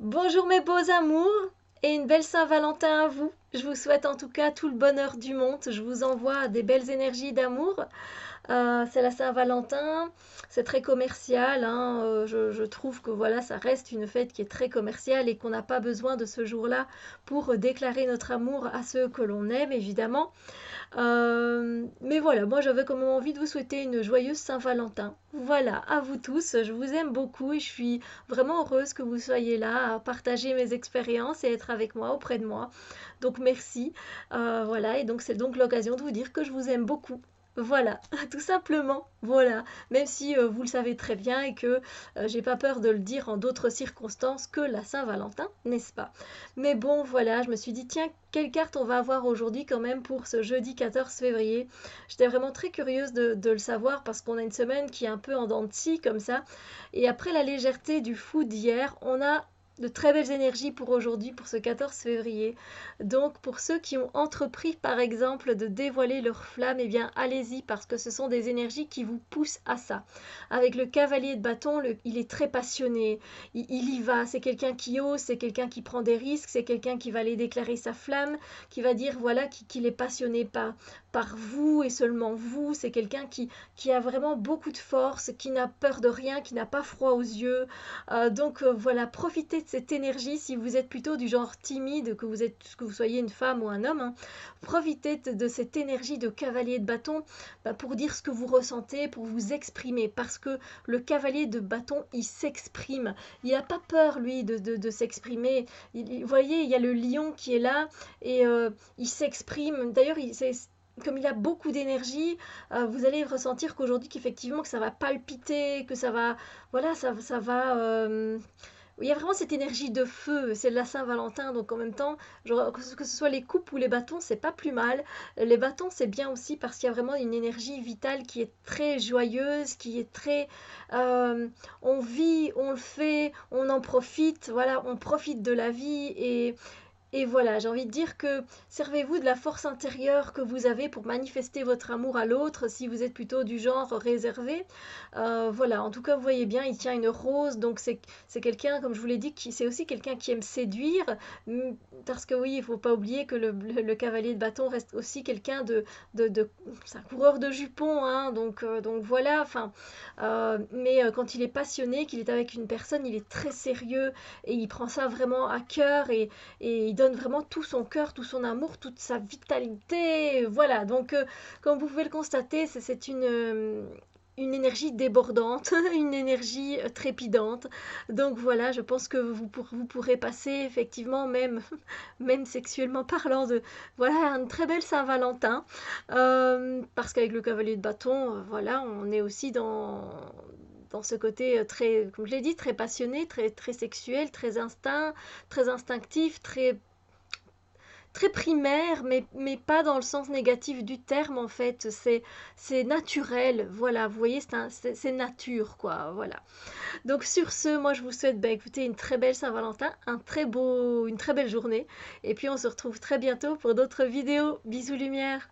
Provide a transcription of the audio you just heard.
Bonjour mes beaux amours et une belle Saint-Valentin à vous. Je vous souhaite en tout cas tout le bonheur du monde. Je vous envoie des belles énergies d'amour. C'est la Saint-Valentin, c'est très commercial, hein, je trouve que voilà, ça reste une fête qui est très commerciale et qu'on n'a pas besoin de ce jour-là pour déclarer notre amour à ceux que l'on aime, évidemment. Mais voilà, moi j'avais comme envie de vous souhaiter une joyeuse Saint-Valentin. Voilà, à vous tous, je vous aime beaucoup et je suis vraiment heureuse que vous soyez là à partager mes expériences et être avec moi, auprès de moi. Donc merci. Voilà, et donc c'est donc l'occasion de vous dire que je vous aime beaucoup. Voilà, tout simplement. Voilà, même si vous le savez très bien et que j'ai pas peur de le dire en d'autres circonstances que la Saint-Valentin, n'est-ce pas? Mais bon, voilà, je me suis dit, tiens, quelle carte on va avoir aujourd'hui quand même pour ce jeudi 14 février? J'étais vraiment très curieuse de le savoir parce qu'on a une semaine qui est un peu en dents de scie comme ça. Et après la légèreté du fou d'hier, on a de très belles énergies pour aujourd'hui, pour ce 14 février. Donc pour ceux qui ont entrepris par exemple de dévoiler leur flamme, eh bien allez-y parce que ce sont des énergies qui vous poussent à ça. Avec le cavalier de bâton, il est très passionné, il y va, c'est quelqu'un qui ose, c'est quelqu'un qui prend des risques, c'est quelqu'un qui va aller déclarer sa flamme, qui va dire voilà qu'il est passionné par vous et seulement vous, c'est quelqu'un qui a vraiment beaucoup de force, qui n'a peur de rien, qui n'a pas froid aux yeux. Donc voilà, profitez de cette énergie si vous êtes plutôt du genre timide, que vous soyez une femme ou un homme, hein. Profitez de cette énergie de cavalier de bâton pour dire ce que vous ressentez, pour vous exprimer, parce que le cavalier de bâton, il s'exprime. Il n'a pas peur, lui, de s'exprimer. Vous voyez, il y a le lion qui est là et il s'exprime. D'ailleurs, comme il a beaucoup d'énergie, vous allez ressentir qu'aujourd'hui, qu'effectivement, que ça va palpiter, que ça va, voilà, ça va. Il y a vraiment cette énergie de feu, c'est la Saint-Valentin, donc en même temps, que ce soit les coupes ou les bâtons, c'est pas plus mal. Les bâtons, c'est bien aussi parce qu'il y a vraiment une énergie vitale qui est très joyeuse, qui est très... euh, on vit, on le fait, on en profite, voilà, on profite de la vie et voilà, j'ai envie de dire que servez-vous de la force intérieure que vous avez pour manifester votre amour à l'autre si vous êtes plutôt du genre réservé. Voilà, en tout cas, vous voyez bien, il tient une rose, donc c'est quelqu'un, comme je vous l'ai dit, c'est aussi quelqu'un qui aime séduire, parce que oui, il ne faut pas oublier que le cavalier de bâton reste aussi quelqu'un c'est un coureur de jupons, hein, donc voilà, enfin, mais quand il est passionné, qu'il est avec une personne, il est très sérieux et il prend ça vraiment à cœur et il donne vraiment tout son cœur, tout son amour, toute sa vitalité. Voilà, donc comme vous pouvez le constater, c'est une énergie débordante, une énergie trépidante. Donc voilà, je pense que vous pourrez passer effectivement, même, même sexuellement parlant, de voilà, une très belle Saint-Valentin. Parce qu'avec le cavalier de bâton, voilà, on est aussi dans ce côté très, comme je l'ai dit, très passionné, très sexuel, très instinctif, très primaire, mais pas dans le sens négatif du terme en fait. C'est naturel, voilà. Vous voyez, c'est nature, quoi. Voilà. Donc sur ce, moi je vous souhaite, bah, écoutez, une très belle Saint-Valentin, une très belle journée. Et puis on se retrouve très bientôt pour d'autres vidéos. Bisous lumière.